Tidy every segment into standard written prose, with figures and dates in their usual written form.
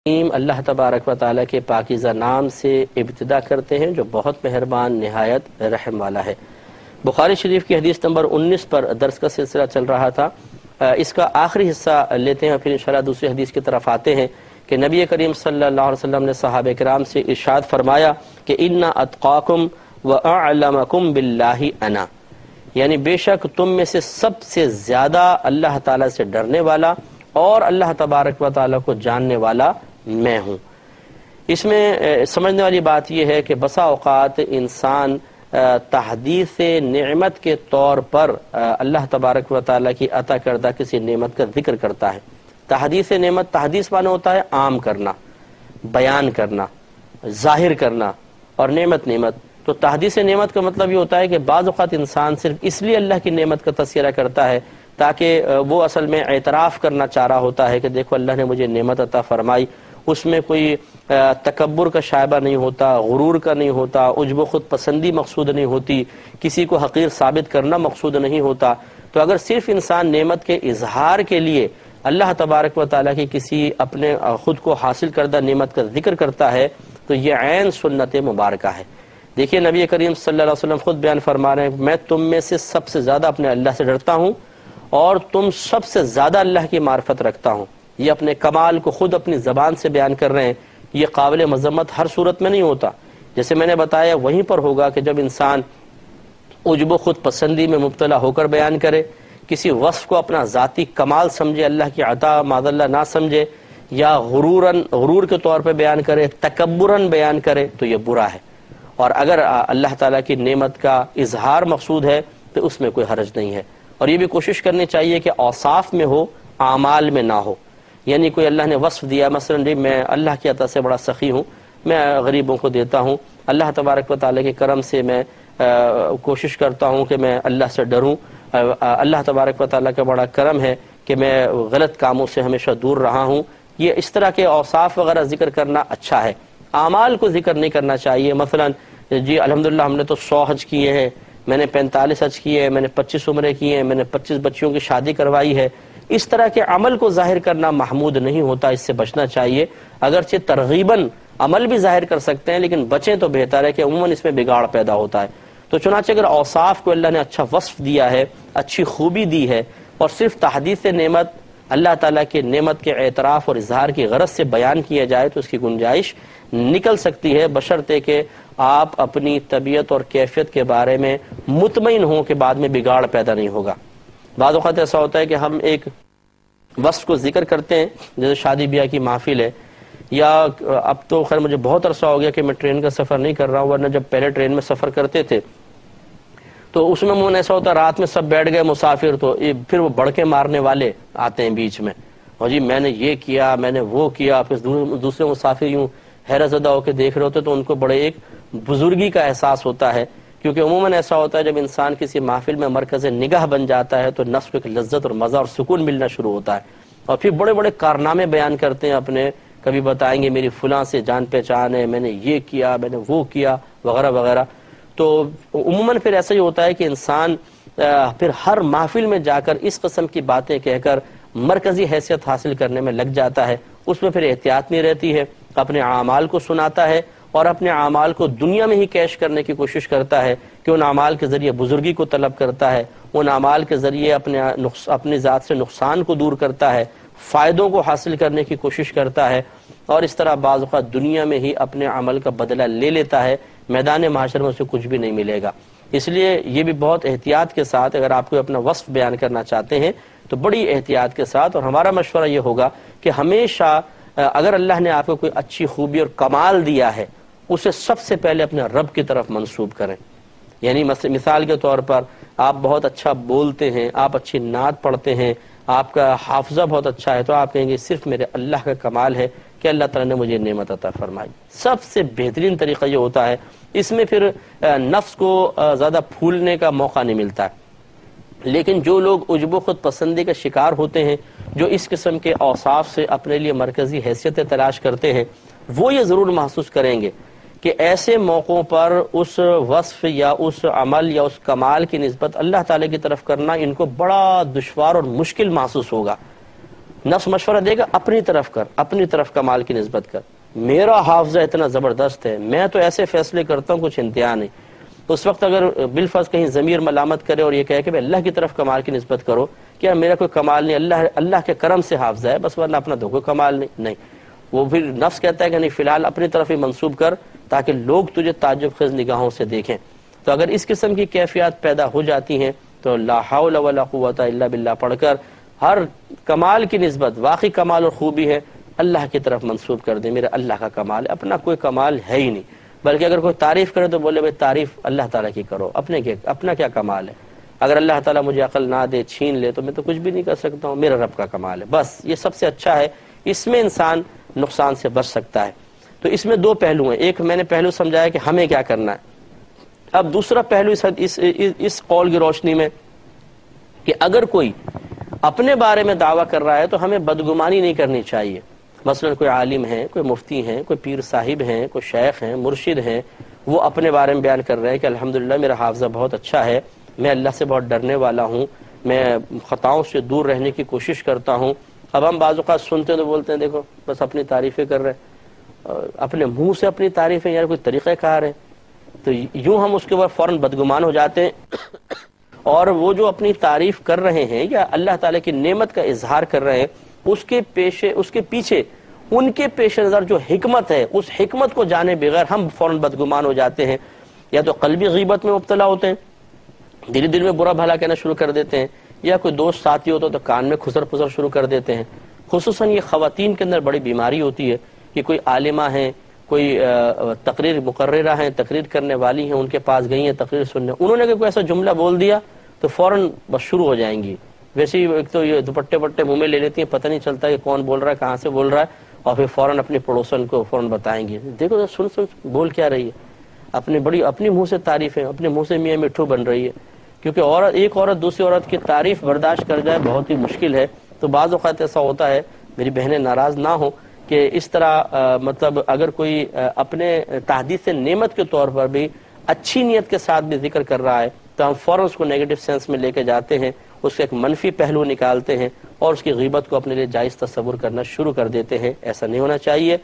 اللہ تبارک و تعالیٰ کے پاکیزہ نام سے ابتدا کرتے ہیں جو بہت مہربان نہایت رحم والا ہے۔ بخاری شریف کی حدیث نمبر 19 پر درس کا سلسلہ چل رہا تھا۔ اس کا آخری حصہ لیتے ہیں، پھر انشاءاللہ دوسری حدیث کی طرف آتے ہیں کہ نبی کریم صلی اللہ علیہ وسلم نے صحابہ کرام سے ارشاد فرمایا کہ ان اتقاکم واعلمکم باللہ انا، یعنی بے شک تم میں سے سب سے زیادہ اللہ تعالیٰ سے ڈرنے والا اور اللہ تبارک و تعالیٰ کو جاننے والا میں ہوں۔ اس میں سمجھنے والی بات یہ ہے کہ بسا اوقات انسان تحدیث نعمت کے طور پر اللہ تبارک و تعالیٰ کی عطا کردہ کسی نعمت کا ذکر کرتا ہے۔ تحدیث نعمت، تحدیث معنی ہوتا ہے عام کرنا، بیان کرنا، ظاہر کرنا، اور نعمت تو تحدیث نعمت کا مطلب یہ ہوتا ہے کہ بعض اوقات انسان صرف اس لیے اللہ کی نعمت کا تذکرہ کرتا ہے تاکہ وہ اصل میں اعتراف کرنا چاہ رہا ہوتا ہے کہ دیکھو اللہ نے مجھے نعمت عطا فرمائی۔ اس میں کوئی تکبر کا شائبہ نہیں ہوتا، غرور کا نہیں ہوتا، عجب و خود پسندی مقصود نہیں ہوتی، کسی کو حقیر ثابت کرنا مقصود نہیں ہوتا۔ تو اگر صرف انسان نعمت کے اظہار کے لیے اللہ تبارک و تعالیٰ کی کسی اپنے خود کو حاصل کردہ نعمت کا ذکر کرتا ہے تو یہ عین سنت مبارکہ ہے۔ دیکھیے نبی کریم صلی اللہ علیہ وسلم خود بیان فرما رہے ہیں، میں تم میں سے سب سے زیادہ اپنے اللہ سے ڈرتا ہوں اور تم سب سے زیادہ اللہ کی معرفت رکھتا ہوں۔ یہ اپنے کمال کو خود اپنی زبان سے بیان کر رہے ہیں۔ یہ قابل مذمت ہر صورت میں نہیں ہوتا، جیسے میں نے بتایا وہیں پر ہوگا کہ جب انسان عجب و خود پسندی میں مبتلا ہو کر بیان کرے، کسی وصف کو اپنا ذاتی کمال سمجھے، اللہ کی عطا معاذ اللہ نہ سمجھے، یا غرور کے طور پہ بیان کرے، تکبراً بیان کرے، تو یہ برا ہے۔ اور اگر اللہ تعالیٰ کی نعمت کا اظہار مقصود ہے تو اس میں کوئی حرج نہیں ہے۔ اور یہ بھی کوشش کرنی چاہیے کہ اوصاف میں ہو، اعمال میں نہ ہو۔ یعنی کوئی اللہ نے وصف دیا، مثلا جی میں اللہ کی عطا سے بڑا سخی ہوں، میں غریبوں کو دیتا ہوں، اللہ تبارک و تعالیٰ کے کرم سے میں کوشش کرتا ہوں کہ میں اللہ سے ڈروں، اللہ تبارک و تعالیٰ کا بڑا کرم ہے کہ میں غلط کاموں سے ہمیشہ دور رہا ہوں۔ یہ اس طرح کے اوصاف وغیرہ ذکر کرنا اچھا ہے، اعمال کو ذکر نہیں کرنا چاہیے۔ مثلا جی الحمدللہ ہم نے تو 100 حج کیے ہیں، میں نے 45 حج کیے ہیں، میں نے 25 عمرے کیے ہیں، میں نے 25 بچیوں کی شادی کروائی ہے۔ اس طرح کے عمل کو ظاہر کرنا محمود نہیں ہوتا، اس سے بچنا چاہیے۔ اگرچہ ترغیباً عمل بھی ظاہر کر سکتے ہیں لیکن بچیں تو بہتر ہے کہ عموماً اس میں بگاڑ پیدا ہوتا ہے۔ تو چنانچہ اگر اوصاف کو اللہ نے اچھا وصف دیا ہے، اچھی خوبی دی ہے، اور صرف تحدیث نعمت اللہ تعالیٰ کے نعمت کے اعتراف اور اظہار کی غرض سے بیان کیا جائے تو اس کی گنجائش نکل سکتی ہے، بشرطے کہ آپ اپنی طبیعت اور کیفیت کے بارے میں مطمئن ہوں کہ بعد میں بگاڑ پیدا نہیں ہوگا۔ بعض اوقات ایسا ہوتا ہے کہ ہم ایک وصف کو ذکر کرتے ہیں، جیسے شادی بیاہ کی محفل ہے، یا اب تو خیر مجھے بہت عرصہ ہو گیا کہ میں ٹرین کا سفر نہیں کر رہا ہوں، ورنہ جب پہلے ٹرین میں سفر کرتے تھے تو اس میں عموماً ایسا ہوتا رات میں سب بیٹھ گئے مسافر، تو پھر وہ بڑکے مارنے والے آتے ہیں بیچ میں، اور جی میں نے یہ کیا، میں نے وہ کیا، پھر دوسرے مسافر یوں حیرت زدہ ہو کے دیکھ رہے ہوتے تو ان کو بڑے ایک بزرگی کا احساس ہوتا ہے، کیونکہ عموماً ایسا ہوتا ہے جب انسان کسی محفل میں مرکز نگاہ بن جاتا ہے تو نفس کو ایک لذت اور مزہ اور سکون ملنا شروع ہوتا ہے، اور پھر بڑے بڑے کارنامے بیان کرتے ہیں اپنے، کبھی بتائیں گے میری فلاں سے جان پہچان ہے، میں نے یہ کیا، میں نے وہ کیا، وغیرہ وغیرہ۔ تو عموماً پھر ایسا ہی ہوتا ہے کہ انسان پھر ہر محفل میں جا کر اس قسم کی باتیں کہہ کر مرکزی حیثیت حاصل کرنے میں لگ جاتا ہے، اس میں پھر احتیاط نہیں رہتی ہے، اپنے اعمال کو سناتا ہے اور اپنے اعمال کو دنیا میں ہی کیش کرنے کی کوشش کرتا ہے کہ ان اعمال کے ذریعے بزرگی کو طلب کرتا ہے، ان اعمال کے ذریعے اپنی ذات سے نقصان کو دور کرتا ہے، فائدوں کو حاصل کرنے کی کوشش کرتا ہے، اور اس طرح بعض اوقات دنیا میں ہی اپنے عمل کا بدلہ لے لیتا ہے، میدان معاشر میں اسے کچھ بھی نہیں ملے گا۔ اس لیے یہ بھی بہت احتیاط کے ساتھ اگر آپ کو اپنا وصف بیان کرنا چاہتے ہیں تو بڑی احتیاط کے ساتھ، اور ہمارا مشورہ یہ ہوگا کہ ہمیشہ اگر اللہ نے آپ کو کوئی اچھی خوبی اور کمال دیا ہے اسے سب سے پہلے اپنے رب کی طرف منسوب کریں۔ یعنی مثال کے طور پر آپ بہت اچھا بولتے ہیں، آپ اچھی نعت پڑھتے ہیں، آپ کا حافظہ بہت اچھا ہے، تو آپ کہیں گے صرف میرے اللہ کا کمال ہے کہ اللہ تعالیٰ نے مجھے نعمت عطا فرمائی۔ سب سے بہترین طریقہ یہ ہوتا ہے، اس میں پھر نفس کو زیادہ پھولنے کا موقع نہیں ملتا ہے۔ لیکن جو لوگ عجب و خود پسندی کا شکار ہوتے ہیں، جو اس قسم کے اوصاف سے اپنے لیے مرکزی حیثیتیں تلاش کرتے ہیں، وہ یہ ضرور محسوس کریں گے کہ ایسے موقعوں پر اس وصف یا اس عمل یا اس کمال کی نسبت اللہ تعالیٰ کی طرف کرنا ان کو بڑا دشوار اور مشکل محسوس ہوگا، نفس مشورہ دے گا اپنی طرف کر، اپنی طرف کمال کی نسبت کر، میرا حافظہ اتنا زبردست ہے، میں تو ایسے فیصلے کرتا ہوں کچھ انتہا نہیں. اس وقت اگر بالفرض کہیں ضمیر ملامت کرے اور یہ کہے کہ اللہ کی طرف کمال کی نسبت کرو، کیا میرا کوئی کمال نہیں، اللہ کے کرم سے حافظہ ہے بس، ورنہ اپنا تو کوئی کمال نہیں. وہ پھر نفس کہتا ہے کہ نہیں، فی الحال اپنی طرف ہی منسوب کر تاکہ لوگ تجھے تعجب خیز نگاہوں سے دیکھیں. تو اگر اس قسم کی کیفیات پیدا ہو جاتی ہیں تو لا حول ولا قوت الا باللہ پڑھ کر ہر کمال کی نسبت، واقعی کمال اور خوبی ہے، اللہ کی طرف منسوب کر دیں. میرا اللہ کا کمال ہے، اپنا کوئی کمال ہے ہی نہیں. بلکہ اگر کوئی تعریف کرے تو بولے بھائی تعریف اللہ تعالیٰ کی کرو، اپنا کیا کمال ہے. اگر اللہ تعالیٰ مجھے عقل نہ دے، چھین لے، تو میں تو کچھ بھی نہیں کر سکتا ہوں، میرا رب کا کمال ہے. بس یہ سب سے اچھا ہے، اس میں انسان نقصان سے بچ سکتا ہے. تو اس میں دو پہلو ہیں، ایک میں نے پہلو سمجھایا کہ ہمیں کیا کرنا ہے. اب دوسرا پہلو اس قول کی روشنی میں کہ اگر کوئی اپنے بارے میں دعویٰ کر رہا ہے تو ہمیں بدگمانی نہیں کرنی چاہیے. مثلا کوئی عالم ہیں، کوئی مفتی ہیں، کوئی پیر صاحب ہیں، کوئی شیخ ہیں، مرشد ہیں، وہ اپنے بارے میں بیان کر رہے ہیں کہ الحمدللہ میرا حافظہ بہت اچھا ہے، میں اللہ سے بہت ڈرنے والا ہوں، میں خطاؤں سے دور رہنے کی کوشش کرتا ہوں. اب ہم بعض اوقات سنتے ہیں تو بولتے ہیں دیکھو بس اپنی تعریفیں کر رہے ہیں، اپنے منہ سے اپنی تعریفیں، یار کوئی طریقہ کار ہے. تو یوں ہم اس کے بعد فوراً بدگمان ہو جاتے ہیں. اور وہ جو اپنی تعریف کر رہے ہیں یا اللہ تعالیٰ کی نعمت کا اظہار کر رہے ہیں، اس کے پیچھے ان کے پیش نظر جو حکمت ہے، اس حکمت کو جانے بغیر ہم فوراً بدگمان ہو جاتے ہیں. یا تو قلبی غیبت میں مبتلا ہوتے ہیں، دھیرے دھیرے میں برا بھلا کہنا شروع کر دیتے ہیں، یا کوئی دوست ساتھی ہوتا تو کان میں خسر پسر شروع کر دیتے ہیں. خصوصاً یہ خواتین کے اندر بڑی بیماری ہوتی ہے کہ کوئی عالمہ ہیں، کوئی تقریر مقررہ ہیں، تقریر کرنے والی ہیں، ان کے پاس گئی ہیں تقریر سننے، انہوں نے کوئی ایسا جملہ بول دیا تو فوراً بس شروع ہو جائیں گی. ویسے ہی ایک تو یہ دوپٹے وٹے منہ میں لے لیتی ہیں، پتہ نہیں چلتا کہ کون بول رہا ہے، کہاں سے بول رہا ہے، اور پھر فوراً اپنے پڑوسن کو فوراً بتائیں گی، دیکھو سن بول کیا رہی ہے، اپنی منہ سے تعریفیں، اپنے منہ سے میاں مٹھو بن رہی ہے. کیونکہ ایک عورت دوسری عورت کی تعریف برداشت کر جائے بہت ہی مشکل ہے. تو بعض اوقات ایسا ہوتا ہے، میری بہنیں ناراض نہ ہوں، کہ اس طرح مطلب اگر کوئی اپنے تحدیث نعمت کے طور پر بھی اچھی نیت کے ساتھ بھی ذکر کر رہا ہے تو ہم فوراً اس کو نیگیٹو سینس میں لے کے جاتے ہیں، اس کا ایک منفی پہلو نکالتے ہیں اور اس کی غیبت کو اپنے لیے جائز تصور کرنا شروع کر دیتے ہیں. ایسا نہیں ہونا چاہیے.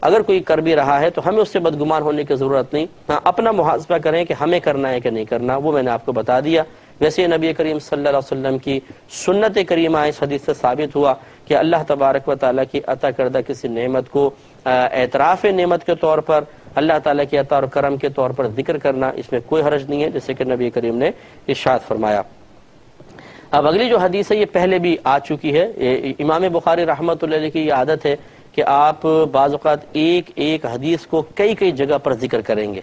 اگر کوئی کر بھی رہا ہے تو ہمیں اس سے بدگمان ہونے کی ضرورت نہیں. ہاں، اپنا محاسبہ کریں کہ ہمیں کرنا ہے کہ نہیں کرنا، وہ میں نے آپ کو بتا دیا. ویسے نبی کریم صلی اللہ علیہ وسلم کی سنت کریمہ اس حدیث سے ثابت ہوا کہ اللہ تبارک و تعالیٰ کی عطا کردہ کسی نعمت کو اعتراف نعمت کے طور پر، اللہ تعالیٰ کی عطا اور کرم کے طور پر ذکر کرنا، اس میں کوئی حرج نہیں ہے، جیسے کہ نبی کریم نے ارشاد فرمایا. اب اگلی جو حدیث ہے یہ پہلے بھی آ چکی ہے. امام بخاری رحمۃ اللہ علیہ کی یہ عادت ہے کہ آپ بعض اوقات ایک حدیث کو کئی جگہ پر ذکر کریں گے،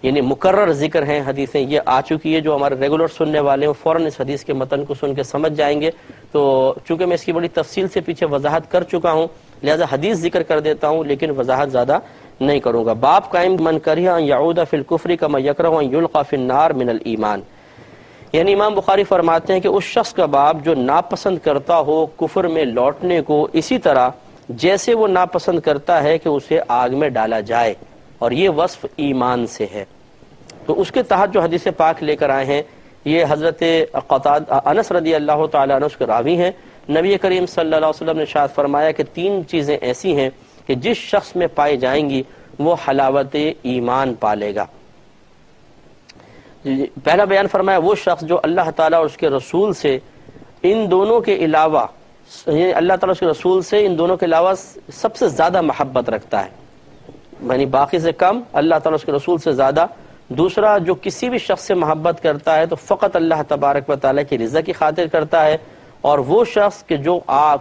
یعنی مکرر ذکر ہیں حدیثیں. یہ آ چکی ہے، جو ہمارے ریگولر سننے والے ہیں فوراً اس حدیث کے متن کو سن کے سمجھ جائیں گے. تو چونکہ میں اس کی بڑی تفصیل سے پیچھے وضاحت کر چکا ہوں، لہذا حدیث ذکر کر دیتا ہوں لیکن وضاحت زیادہ نہیں کروں گا. باب قائم من کرہ ان یعود فی الکفر کما یکرہ ان یلقى فی النار من الایمان. یعنی امام بخاری فرماتے ہیں کہ اس شخص کا باب جو ناپسند کرتا ہو کفر میں لوٹنے کو، اسی طرح جیسے وہ ناپسند کرتا ہے کہ اسے آگ میں ڈالا جائے، اور یہ وصف ایمان سے ہے. تو اس کے تحت جو حدیث پاک لے کر آئے ہیں یہ حضرت انس رضی اللہ تعالیٰ عنہ اس کے راوی ہیں. نبی کریم صلی اللہ علیہ وسلم نے ارشاد فرمایا کہ 3 چیزیں ایسی ہیں کہ جس شخص میں پائی جائیں گی وہ حلاوت ایمان پالے گا. پہلا بیان فرمایا وہ شخص جو اللہ تعالیٰ اور اس کے رسول سے ان دونوں کے علاوہ، یعنی اللہ تعالیٰ اس کے رسول سے ان دونوں کے علاوہ سب سے زیادہ محبت رکھتا ہے، یعنی باقی سے کم، اللہ تعالیٰ اس کے رسول سے زیادہ. دوسرا، جو کسی بھی شخص سے محبت کرتا ہے تو فقط اللہ تبارک و تعالیٰ کی رضا کی خاطر کرتا ہے. اور وہ شخص کہ جو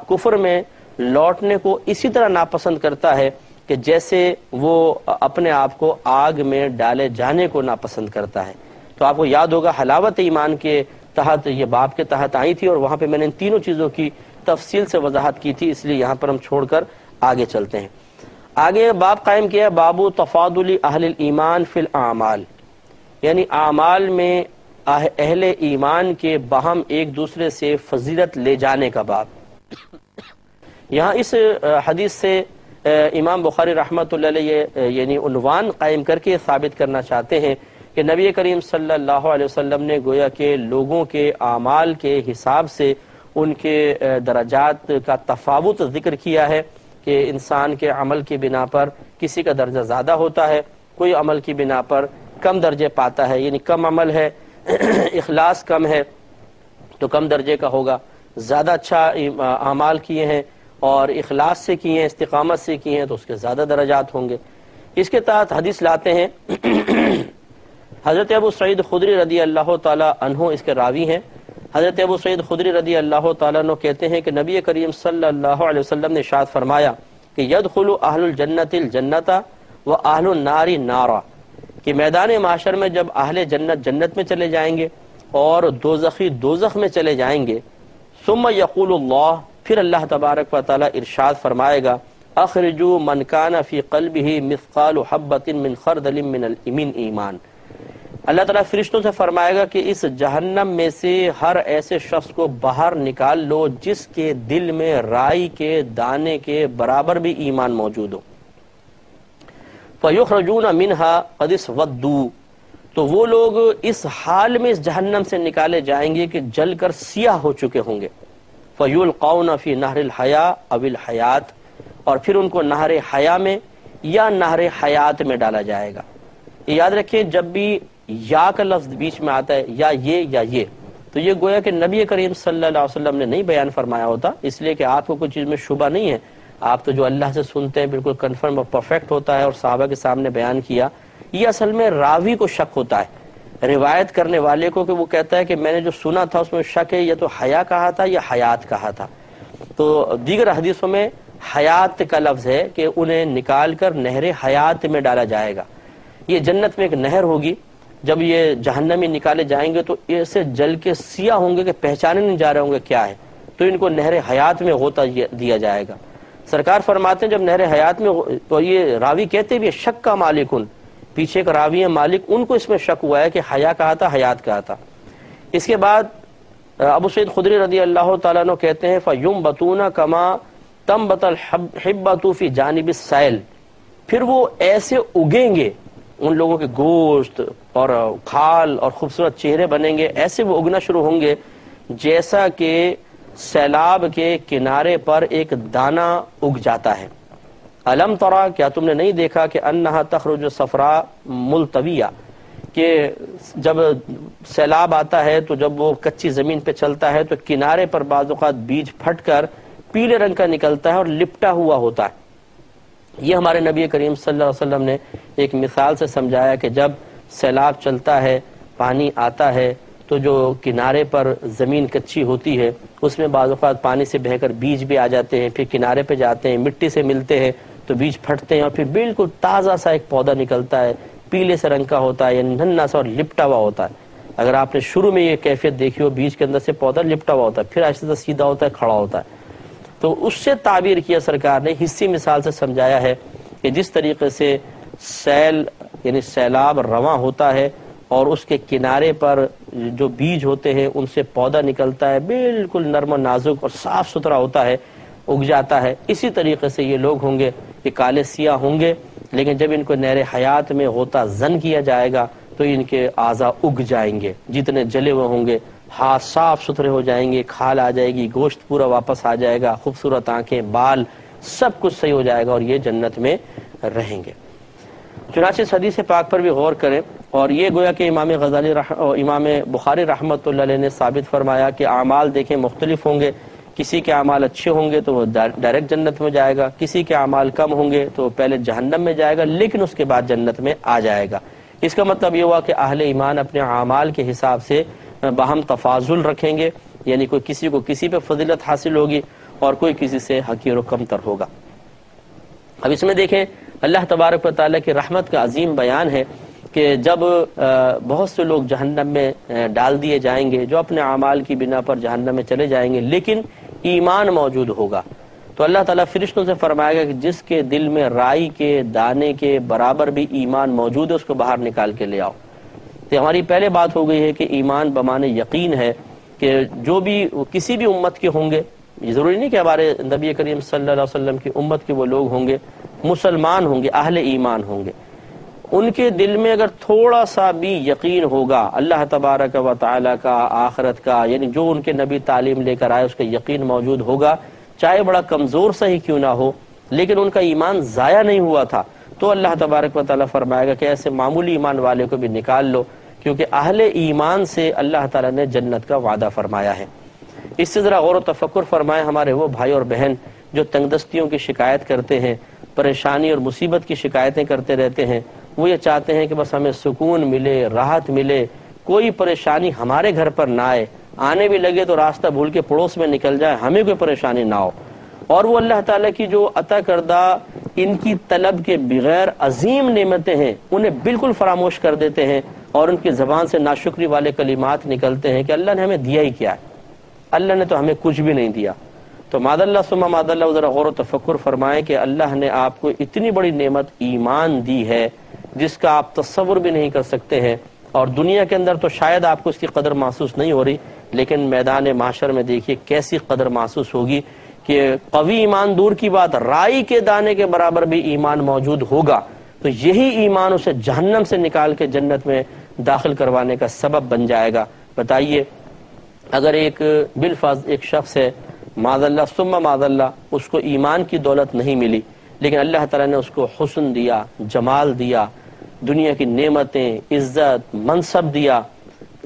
کفر میں لوٹنے کو اسی طرح ناپسند کرتا ہے کہ جیسے وہ اپنے آپ کو آگ میں ڈالے جانے کو ناپسند کرتا ہے. تو آپ کو یاد ہوگا حلاوت ایمان کے تحت یہ باب کے تحت آئی تھی، اور وہاں پہ میں نے ان تینوں چیزوں کی تفصیل سے وضاحت کی تھی، اس لیے یہاں پر ہم چھوڑ کر آگے چلتے ہیں. آگے باب قائم کیا باب تفاضل اہل الایمان فی الاعمال، یعنی اعمال میں اہل ایمان کے باہم ایک دوسرے سے فضیلت لے جانے کا باب. یہاں اس حدیث سے امام بخاری رحمۃ اللہ علیہ یعنی عنوان قائم کر کے ثابت کرنا چاہتے ہیں کہ نبی کریم صلی اللہ علیہ وسلم نے گویا کہ لوگوں کے اعمال کے حساب سے ان کے درجات کا تفاوت ذکر کیا ہے کہ انسان کے عمل کی بنا پر کسی کا درجہ زیادہ ہوتا ہے، کوئی عمل کی بنا پر کم درجے پاتا ہے، یعنی کم عمل ہے، اخلاص کم ہے تو کم درجے کا ہوگا، زیادہ اچھا اعمال کیے ہیں اور اخلاص سے کیے ہیں، استقامت سے کیے ہیں تو اس کے زیادہ درجات ہوں گے۔ اس کے تحت حدیث لاتے ہیں حضرت ابو سعید خدری رضی اللہ تعالی عنہ اس کے راوی ہیں۔ حضرت ابو سعید خدری رضی اللہ تعالیٰ عنہ کہتے ہیں کہ نبی کریم صلی اللہ علیہ وسلم نے ارشاد فرمایا کہ یدخل اہل الجنت الجنت و اہل النار نارا، کہ میدان معاشر میں جب اہل جنت جنت میں چلے جائیں گے اور دوزخی دوزخ میں چلے جائیں گے، ثم یقول اللہ، پھر اللہ تبارک و تعالی ارشاد فرمائے گا اخرجوا من کان فی قلبہ مثقال حبۃ من خردل من ایمان، اللہ تعالیٰ فرشتوں سے فرمائے گا کہ اس جہنم میں سے ہر ایسے شخص کو باہر نکال لو جس کے دل میں رائی کے دانے کے برابر بھی ایمان موجود ہو۔ فَيُخْرَجُونَ مِنْهَا قَدْ اسْوَدُّوا، تو وہ لوگ اس حال میں اس جہنم سے نکالے جائیں گے کہ جل کر سیاہ ہو چکے ہوں گے۔ فَيُلْقَوْنَ فِي نَهْرِ الْحَيَاءِ أَوِ الْحَيَاةِ، اور پھر ان کو نہر حیا میں یا نہر حیات میں ڈالا جائے گا۔ یاد رکھیں جب بھی یا کا لفظ بیچ میں آتا ہے یا یہ تو یہ گویا کہ نبی کریم صلی اللہ علیہ وسلم نے نہیں بیان فرمایا ہوتا، اس لیے کہ آپ کو کوئی چیز میں شبہ نہیں ہے، آپ تو جو اللہ سے سنتے ہیں بالکل کنفرم اور پرفیکٹ ہوتا ہے اور صحابہ کے سامنے بیان کیا۔ یہ اصل میں راوی کو شک ہوتا ہے، روایت کرنے والے کو، کہ وہ کہتا ہے کہ میں نے جو سنا تھا اس میں شک ہے، یہ تو حیا کہا تھا یا حیات کہا تھا۔ تو دیگر حدیثوں میں حیات کا لفظ ہے کہ انہیں نکال کر نہر حیات میں ڈالا جائے گا۔ یہ جنت میں ایک نہر ہوگی، جب یہ جہنمی نکالے جائیں گے تو ایسے جل کے سیاہ ہوں گے کہ پہچانے نہیں جا رہے ہوں گے کیا ہے، تو ان کو نہر حیات میں غوطہ دیا جائے گا۔ سرکار فرماتے ہیں جب نہر حیات میں، تو یہ راوی کہتے بھی شک کا مالکن، پیچھے کا راوی ہے مالک، ان کو اس میں شک ہوا ہے کہ حیا کہا تھا حیات کہا تھا۔ اس کے بعد ابو سعید خدری رضی اللہ تعالیٰ عنہ کہتے ہیں فَيُنبَتُونَ كَمَا تَنبَتَ الْحِبَّةُ فِي جَانِبِ السَّائِل، پھر وہ ایسے اگیں گے، ان لوگوں کے گوشت اور کھال اور خوبصورت چہرے بنیں گے، ایسے وہ اگنا شروع ہوں گے جیسا کہ سیلاب کے کنارے پر ایک دانہ اگ جاتا ہے۔ الم ترا، کیا تم نے نہیں دیکھا کہ انہا تخرج صفراء ملتویہ، کہ جب سیلاب آتا ہے تو جب وہ کچی زمین پہ چلتا ہے تو کنارے پر بعض اوقات بیج پھٹ کر پیلے رنگ کا نکلتا ہے اور لپٹا ہوا ہوتا ہے۔ یہ ہمارے نبی کریم صلی اللہ علیہ وسلم نے ایک مثال سے سمجھایا کہ جب سیلاب چلتا ہے، پانی آتا ہے تو جو کنارے پر زمین کچی ہوتی ہے اس میں بعض اوقات پانی سے بہہ کر بیج بھی آ جاتے ہیں، پھر کنارے پہ جاتے ہیں، مٹی سے ملتے ہیں تو بیج پھٹتے ہیں اور پھر بالکل تازہ سا ایک پودا نکلتا ہے، پیلے سے رنگ کا ہوتا ہے، یعنی ننھا سا اور لپٹا ہوا ہوتا ہے۔ اگر آپ نے شروع میں یہ کیفیت دیکھی ہو، بیج کے اندر سے پودا لپٹا ہوا ہوتا ہے، پھر آہستہ آہستہ سیدھا ہوتا ہے، کھڑا ہوتا ہے۔ تو اس سے تعبیر کیا سرکار نے، حصی مثال سے سمجھایا ہے کہ جس طریقے سے سیل یعنی سیلاب رواں ہوتا ہے اور اس کے کنارے پر جو بیج ہوتے ہیں ان سے پودا نکلتا ہے، بالکل نرم و نازک اور صاف ستھرا ہوتا ہے، اگ جاتا ہے، اسی طریقے سے یہ لوگ ہوں گے کہ کالے سیاہ ہوں گے، لیکن جب ان کو نہر حیات میں غوطہ زن کیا جائے گا تو ان کے اعضاء اگ جائیں گے، جتنے جلے ہوئے ہوں گے، ہاتھ صاف ستھرے ہو جائیں گے، کھال آ جائے گی، گوشت پورا واپس آ جائے گا، خوبصورت آنکھیں، بال، سب کچھ صحیح ہو جائے گا اور یہ جنت میں رہیں گے۔ چنانچہ اس حدیث پاک پر بھی غور کریں، اور یہ گویا کہ امام غزالی امام بخاری رحمۃ اللہ علیہ نے ثابت فرمایا کہ اعمال دیکھیں مختلف ہوں گے، کسی کے اعمال اچھے ہوں گے تو وہ ڈائریکٹ جنت میں جائے گا، کسی کے اعمال کم ہوں گے تو پہلے جہنم میں جائے گا لیکن اس کے بعد جنت میں آ جائے گا۔ اس کا مطلب یہ ہوا کہ اہل ایمان اپنے اعمال کے حساب سے باہم تفاضل رکھیں گے، یعنی کوئی کسی کو کسی پہ فضیلت حاصل ہوگی اور کوئی کسی سے حقیر و کمتر ہوگا۔ اب اس میں دیکھیں اللہ تبارک و تعالیٰ کی رحمت کا عظیم بیان ہے کہ جب بہت سے لوگ جہنم میں ڈال دیے جائیں گے جو اپنے اعمال کی بنا پر جہنم میں چلے جائیں گے لیکن ایمان موجود ہوگا، تو اللہ تعالیٰ فرشتوں سے فرمائے گا کہ جس کے دل میں رائی کے دانے کے برابر بھی ایمان موجود ہے اس کو باہر نکال کے لے آؤ۔ تو ہماری پہلے بات ہو گئی ہے کہ ایمان بمانے یقین ہے کہ جو بھی کسی بھی امت کے ہوں گے، یہ ضروری نہیں کہ ہمارے نبی کریم صلی اللہ علیہ وسلم کی امت کے وہ لوگ ہوں گے، مسلمان ہوں گے، اہل ایمان ہوں گے، ان کے دل میں اگر تھوڑا سا بھی یقین ہوگا اللہ تبارک و تعالیٰ کا، آخرت کا، یعنی جو ان کے نبی تعلیم لے کر آئے اس کا یقین موجود ہوگا، چاہے بڑا کمزور سا ہی کیوں نہ ہو، لیکن ان کا ایمان ضائع نہیں ہوا تھا، تو اللہ تبارک و تعالیٰ فرمائے گا کہ ایسے معمولی ایمان والے کو بھی نکال لو، کیونکہ اہل ایمان سے اللہ تعالیٰ نے جنت کا وعدہ فرمایا ہے۔ اس سے ذرا غور و تفکر فرمائے ہمارے وہ بھائی اور بہن جو تنگ دستیوں کی شکایت کرتے ہیں، پریشانی اور مصیبت کی شکایتیں کرتے رہتے ہیں، وہ یہ چاہتے ہیں کہ بس ہمیں سکون ملے، راحت ملے، کوئی پریشانی ہمارے گھر پر نہ آئے، آنے بھی لگے تو راستہ بھول کے پڑوس میں نکل جائے، ہمیں کوئی پریشانی نہ ہو۔ اور وہ اللہ تعالیٰ کی جو عطا کردہ ان کی طلب کے بغیر عظیم نعمتیں ہیں انہیں بالکل فراموش کر دیتے ہیں، اور ان کی زبان سے ناشکری والے کلمات نکلتے ہیں کہ اللہ نے ہمیں دیا ہی کیا ہے، اللہ نے تو ہمیں کچھ بھی نہیں دیا۔ تو ماد اللہ ثم ماد اللہ ذرا غور و تفکر فرمائیں کہ اللہ نے آپ کو اتنی بڑی نعمت ایمان دی ہے جس کا آپ تصور بھی نہیں کر سکتے ہیں، اور دنیا کے اندر تو شاید آپ کو اس کی قدر محسوس نہیں ہو رہی، لیکن میدان محشر میں دیکھیے کیسی قدر محسوس ہوگی کہ قوی ایمان دور کی بات، رائی کے دانے کے برابر بھی ایمان موجود ہوگا، تو یہی ایمان اسے جہنم سے نکال کے جنت میں داخل کروانے کا سبب بن جائے گا۔ بتائیے اگر ایک بالفرض ایک شخص ہے، معاذ اللہ ثم معاذ اللہ، اس کو ایمان کی دولت نہیں ملی، لیکن اللہ تعالیٰ نے اس کو حسن دیا، جمال دیا، دنیا کی نعمتیں، عزت، منصب دیا،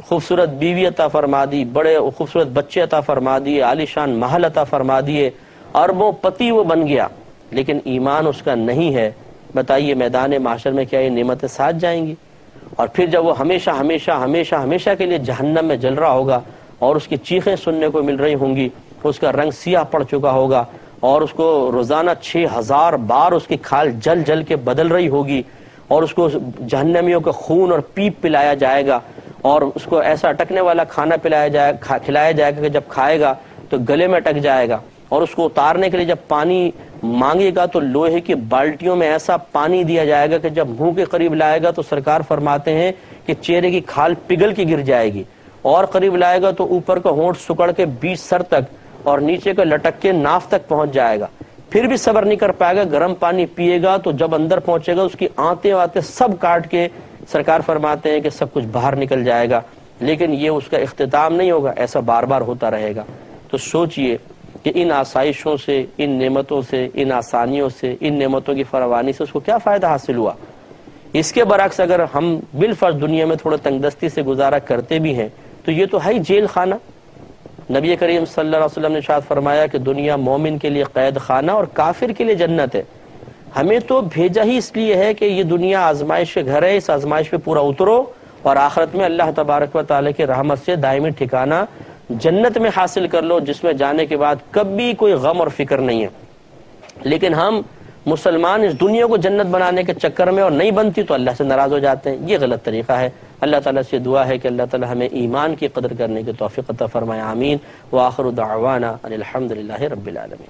خوبصورت بیوی عطا فرما دی، بڑے خوبصورت بچے عطا فرما دیے، عالیشان محل عطا فرما دیے، اربوں پتی وہ بن گیا، لیکن ایمان اس کا نہیں ہے۔ بتائیے میدان معاشر میں کیا یہ نعمتیں ساتھ جائیں گی؟ اور پھر جب وہ ہمیشہ ہمیشہ ہمیشہ ہمیشہ کے لیے جہنم میں جل رہا ہوگا اور اس کی چیخیں سننے کو مل رہی ہوں گی، اس کا رنگ سیاہ پڑ چکا ہوگا اور اس کو روزانہ 6000 بار اس کی کھال جل جل کے بدل رہی ہوگی، اور اس کو جہنمیوں کا خون اور پیپ پلایا جائے گا، اور اس کو ایسا اٹکنے والا کھانا کھلایا جائے گا کہ جب کھائے گا تو گلے میں اٹک جائے گا، اور اس کو اتارنے کے لیے جب پانی مانگے گا تو لوہے کی بالٹیوں میں ایسا پانی دیا جائے گا کہ جب منہ کے قریب لائے گا تو سرکار فرماتے ہیں کہ چہرے کی کھال پگھل کے گر جائے گی، اور قریب لائے گا تو اوپر کا ہونٹ سکڑ کے بیچ سر تک اور نیچے کا لٹک کے ناف تک پہنچ جائے گا، پھر بھی صبر نہیں کر پائے گا، گرم پانی پیے گا تو جب اندر پہنچے گا اس کی آنتیں واتے سب کاٹ کے سرکار فرماتے ہیں کہ سب کچھ باہر نکل جائے گا، لیکن یہ اس کا اختتام نہیں ہوگا، ایسا بار بار ہوتا رہے گا۔ تو سوچئے کہ ان آسائشوں سے، ان نعمتوں سے، ان آسانیوں سے، ان نعمتوں کی فراوانی سے اس کو کیا فائدہ حاصل ہوا؟ اس کے برعکس اگر ہم بالفرض دنیا میں تھوڑا تنگ دستی سے گزارا کرتے بھی ہیں تو یہ تو ہے ہی جیل خانہ۔ نبی کریم صلی اللہ علیہ وسلم نے ارشاد فرمایا کہ دنیا مومن کے لیے قید خانہ اور کافر کے لیے جنت ہے۔ ہمیں تو بھیجا ہی اس لیے ہے کہ یہ دنیا آزمائش کا گھر ہے، اس آزمائش پہ پورا اترو اور آخرت میں اللہ تبارک و تعالیٰ کی رحمت سے دائمی ٹھکانہ جنت میں حاصل کر لو، جس میں جانے کے بعد کبھی کوئی غم اور فکر نہیں ہے۔ لیکن ہم مسلمان اس دنیا کو جنت بنانے کے چکر میں اور نہیں بنتی تو اللہ سے ناراض ہو جاتے ہیں، یہ غلط طریقہ ہے۔ اللہ تعالیٰ سے دعا ہے کہ اللہ تعالیٰ ہمیں ایمان کی قدر کرنے کی توفیق عطا فرمائے، آمین۔ وآخر دعوانا ان الحمد للہ رب العالمین۔